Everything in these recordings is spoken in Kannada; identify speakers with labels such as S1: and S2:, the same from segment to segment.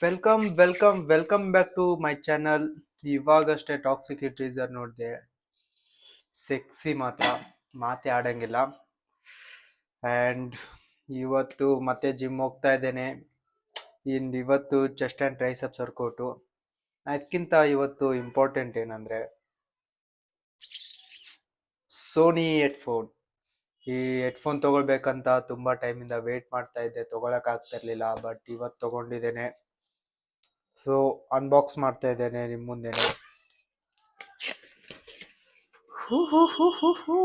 S1: Welcome back to my channel. ಇವಾಗಷ್ಟೇ ಟಾಕ್ಸಿಕ್ ಟೀಸರ್ ನೋಡಿದೆ. ಸೆಕ್ಸಿ ಮಾತ್ರ ಮಾತೆ ಆಡಂಗಿಲ್ಲ. ಆ್ಯಂಡ್ ಇವತ್ತು ಮತ್ತೆ ಜಿಮ್ ಹೋಗ್ತಾ ಇದ್ದೇನೆ. ಇವತ್ತು ಚೆಸ್ಟ್ ಆ್ಯಂಡ್ ಟ್ರೈಸೆಪ್ಸ್ ವರ್ಕೌಟು. ಅದಕ್ಕಿಂತ ಇವತ್ತು ಇಂಪಾರ್ಟೆಂಟ್ ಏನಂದರೆ ಸೋನಿ ಹೆಡ್ಫೋನ್. ಈ ಹೆಡ್ಫೋನ್ ತೊಗೊಳ್ಬೇಕಂತ ತುಂಬ ಟೈಮಿಂದ ವೇಟ್ ಮಾಡ್ತಾ ಇದ್ದೆ, ತೊಗೊಳಕ್ಕಾಗ್ತಿರ್ಲಿಲ್ಲ. ಬಟ್ ಇವತ್ತು ತೊಗೊಂಡಿದ್ದೇನೆ. ಸೊ ಅನ್ಬಾಕ್ಸ್ ಮಾಡ್ತಾ ಇದ್ದೇನೆ ನಿಮ್ಮ ಮುಂದೆನೆ. ಹೂ ಹೂ ಹೂ ಹೂ ಹೂ.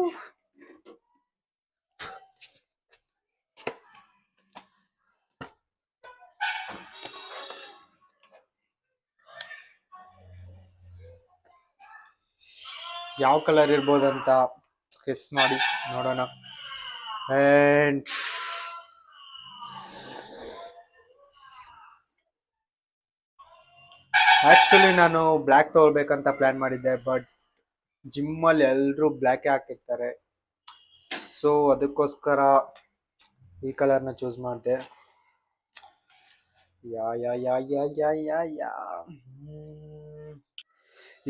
S1: ಯಾವ ಕಲರ್ ಇರ್ಬೋದಂತ ಗೆಸ್ ಮಾಡಿ ನೋಡೋಣ. ಆ್ಯಂಡ್ ಆ್ಯಕ್ಚುಲಿ ನಾನು ಬ್ಲ್ಯಾಕ್ ತೊಗೊಳ್ಬೇಕಂತ ಪ್ಲ್ಯಾನ್ ಮಾಡಿದ್ದೆ, ಬಟ್ ಜಿಮ್ಮಲ್ಲಿ ಎಲ್ಲರೂ ಬ್ಲ್ಯಾಕೇ ಹಾಕಿರ್ತಾರೆ. ಸೊ ಅದಕ್ಕೋಸ್ಕರ ಈ ಕಲರ್ನ ಚೂಸ್ ಮಾಡಿದೆ. ಯಾ ಯಾ ಯಾ ಯಾ ಯಾ ಯಾ ಯಾ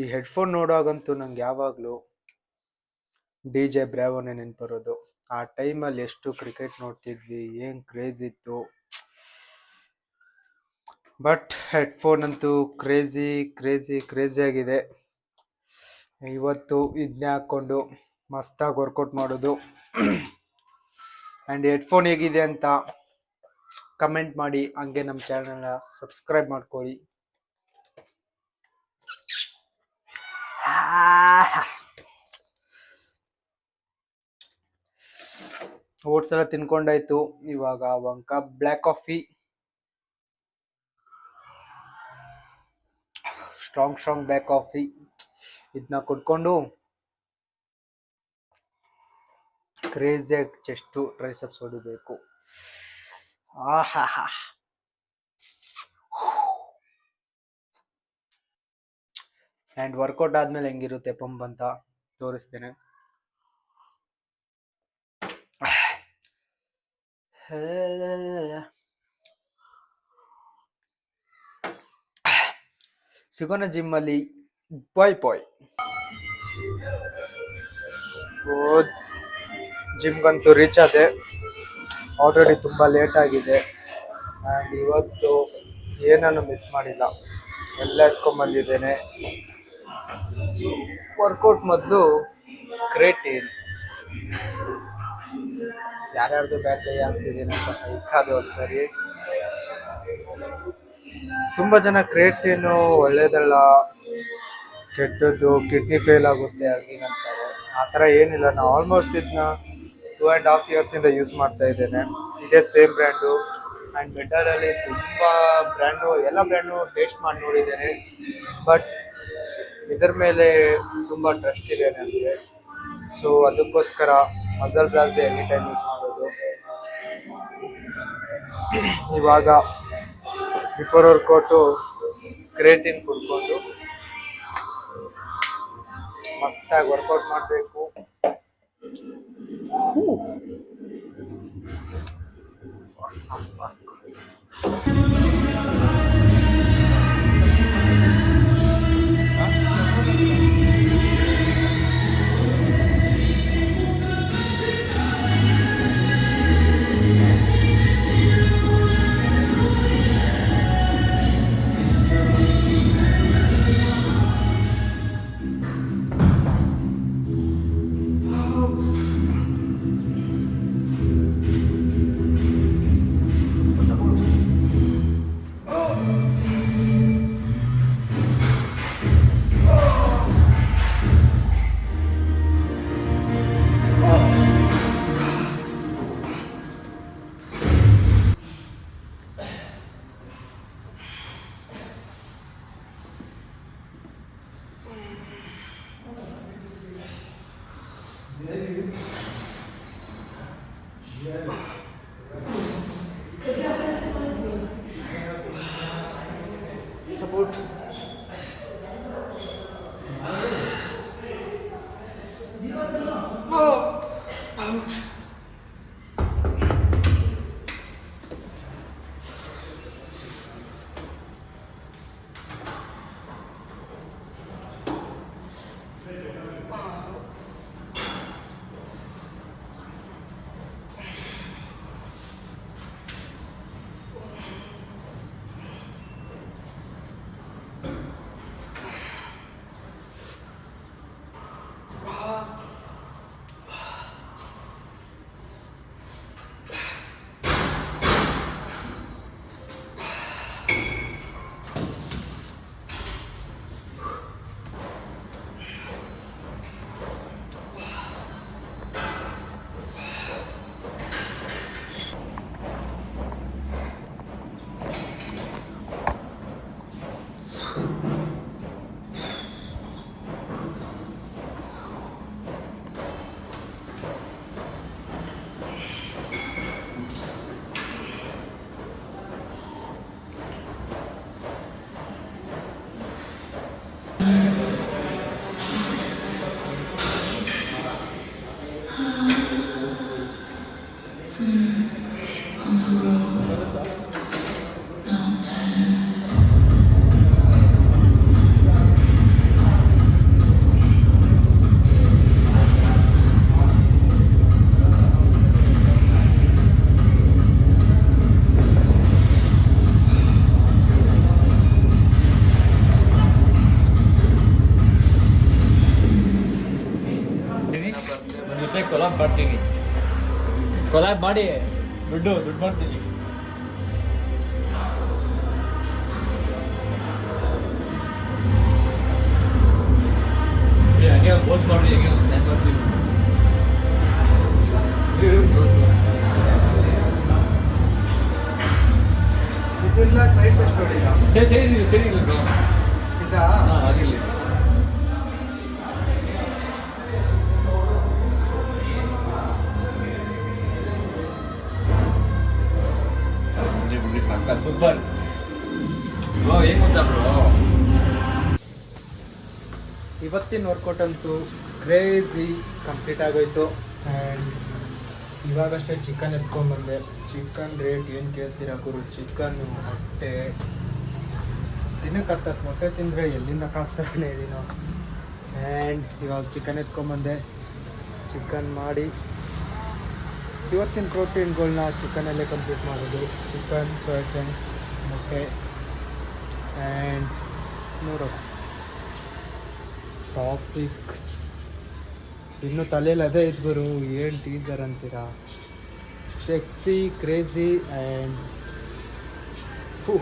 S1: ಈ ಹೆಡ್ಫೋನ್ ನೋಡುವಾಗಂತೂ ನಂಗೆ ಯಾವಾಗಲೂ ಡಿ ಜೆ ಬ್ರಾವೋನೇ ನೆನಪರೋದು. ಆ ಟೈಮಲ್ಲಿ ಎಷ್ಟು ಕ್ರಿಕೆಟ್ ನೋಡ್ತಿದ್ವಿ, ಏನು ಕ್ರೇಜ್ ಇತ್ತು. ಬಟ್ ಹೆಡ್ಫೋನ್ ಅಂತೂ ಕ್ರೇಜಿ ಕ್ರೇಜಿ ಕ್ರೇಜಿ ಆಗಿದೆ. ಇವತ್ತು ಇದನ್ನೇ ಹಾಕ್ಕೊಂಡು ಮಸ್ತಾಗಿ ವರ್ಕೌಟ್ ಮಾಡೋದು. ಆ್ಯಂಡ್ ಹೆಡ್ಫೋನ್ ಹೇಗಿದೆ ಅಂತ ಕಮೆಂಟ್ ಮಾಡಿ, ಹಂಗೆ ನಮ್ಮ ಚಾನಲ್ನ ಸಬ್ಸ್ಕ್ರೈಬ್ ಮಾಡ್ಕೊಳ್ಳಿ. ಓಟ್ಸ್ ಎಲ್ಲ ತಿನ್ಕೊಂಡಾಯ್ತು. ಇವಾಗ ಒಂದು cup black coffee, strong black coffee, ಇದನ್ನ ಕುಡ್ಕೊಂಡು ಕ್ರೇಜಿಯಾಗಿ ಚೆಸ್ಟು ಟ್ರೈಸೆಪ್ಸ್ ಹೊಡಿಬೇಕು. ಆಹಾ. ಆ್ಯಂಡ್ ವರ್ಕೌಟ್ ಆದಮೇಲೆ ಹೆಂಗಿರುತ್ತೆ ಪಂಪ್ ಅಂತ ತೋರಿಸ್ತೇನೆ. ಸಿಗೋಣ ಜಿಮ್ಮಲ್ಲಿ. ಬಾಯ್. ಜಿಮ್ಗಂತೂ ರೀಚ್ ಆದೆ. ಆಲ್ರೆಡಿ ತುಂಬ ಲೇಟ್ ಆಗಿದೆ. ಆ್ಯಂಡ್ ಇವತ್ತು ಏನನ್ನು ಮಿಸ್ ಮಾಡಿಲ್ಲ, ಎಲ್ಲ ಎತ್ಕೊಂಡ್ಬಂದಿದ್ದೇನೆ. ವರ್ಕೌಟ್ ಮೊದಲು ಕ್ರೇಟಿನ್, ಯಾರ್ಯಾರ್ದು ಬ್ಯಾಕ್ ಕೈ ಹಾಕ್ತಿದ್ದೀನಿ ಅಂತ ಸೈಕಾದೆ ಒಂದ್ಸರಿ. ತುಂಬ ಜನ ಕ್ರೇಟಿನು ಒಳ್ಳೇದಲ್ಲ, ಕೆಟ್ಟದ್ದು, ಕಿಡ್ನಿ ಫೇಲ್ ಆಗುತ್ತೆ ಅಂತಾರೆ. ಆ ಥರ ಏನಿಲ್ಲ. ನಾನು ಆಲ್ಮೋಸ್ಟ್ ಇದನ್ನ 2.5 years ಯೂಸ್ ಮಾಡ್ತಾ ಇದ್ದೇನೆ. ಇದೇ ಸೇಮ್ ಬ್ರ್ಯಾಂಡು. ಆ್ಯಂಡ್ ಬೆಟರಲ್ಲಿ ತುಂಬ ಬ್ರ್ಯಾಂಡು, ಎಲ್ಲ ಬ್ರ್ಯಾಂಡು ಟೇಸ್ಟ್ ಮಾಡಿ ನೋಡಿದ್ದೇನೆ. ಬಟ್ ಇದರ ಮೇಲೆ ತುಂಬ ಟ್ರಸ್ಟ್ ಇದೆ ನನಗೆ. ಸೊ ಅದಕ್ಕೋಸ್ಕರ ಮಸಲ್ ಬ್ಲಾಸ್ಟ್ದೆ ಎನಿ ಟೈಮ್ ಯೂಸ್ ಮಾಡೋದು. ಇವಾಗ ಬಿಫೋರ್ ವರ್ಕೌಟು ಕ್ರೇಟಿನ್ ಕುಡ್ಕೊಂಡು ಮಸ್ತಾಗಿ ವರ್ಕೌಟ್ ಮಾಡಬೇಕು. Support. Ouch.
S2: ಕೊಲಾಬ್ ಮಾಡಿ ದುಡ್ಡು ಮಾಡ್ತೀನಿ. ಹಂಗೆ ಪೋಸ್ಟ್ ಮಾಡಿ ಹೇಗೆ ಸ್ನ್ಯಾಪ್ ಮಾಡ್ತೀವಿ.
S1: ಇದೆಲ್ಲ ಸೈಡ್ಸ್ ಎಷ್ಟು ನೋಡಿಲ್ಲ
S2: ಸರಿ ಇಲ್ಲ
S1: ಇದಾ
S2: ಆಗಿಲ್ಲ. ಸೂಪರ್. ಏನ್ ಗೊತ್ತಾ ಬ್ರೋ,
S1: ಇವತ್ತಿನ ವರ್ಕೌಟ್ ಅಂತೂ ಕ್ರೇಜಿ ಕಂಪ್ಲೀಟ್ ಆಗೋಯ್ತು. ಆ್ಯಂಡ್ ಇವಾಗಷ್ಟೇ ಚಿಕನ್ ಎತ್ಕೊಂಡ್ಬಂದೆ. ಚಿಕನ್ ರೇಟ್ ಏನು ಕೇಳ್ತೀರಾ ಗುರು? ಚಿಕನ್ನು ಮೊಟ್ಟೆ ದಿನಕ್ಕೆ 10 ಮೊಟ್ಟೆ ತಿಂದರೆ ಎಲ್ಲಿಂದ ಕಾಸ್ತಾನೆ ಹೇಳಿ ನಾವು. ಆ್ಯಂಡ್ ಇವಾಗ ಚಿಕನ್ ಎತ್ಕೊಂಡ್ಬಂದೆ. ಚಿಕನ್ ಮಾಡಿ ಇವತ್ತಿನ ಪ್ರೋಟೀನ್ಗಳನ್ನ ಚಿಕನಲ್ಲೇ ಕಂಪ್ಲೀಟ್ ಮಾಡೋದು. ಚಿಕನ್, ಸೋಯಾ ಚಂಕ್ಸ್, ಮೊಟ್ಟೆ ಆ್ಯಂಡ್ ನೋಡೋ ಟಾಕ್ಸಿಕ್. ಇನ್ನು ತಲೆಯಲ್ಲಿ ಅದೇ ಇದ್ಗುರು, ಏನು ಟೀಸರ್ ಅಂತೀರಾ? ಸೆಕ್ಸಿ, ಕ್ರೇಜಿ ಆ್ಯಂಡ್ ಫು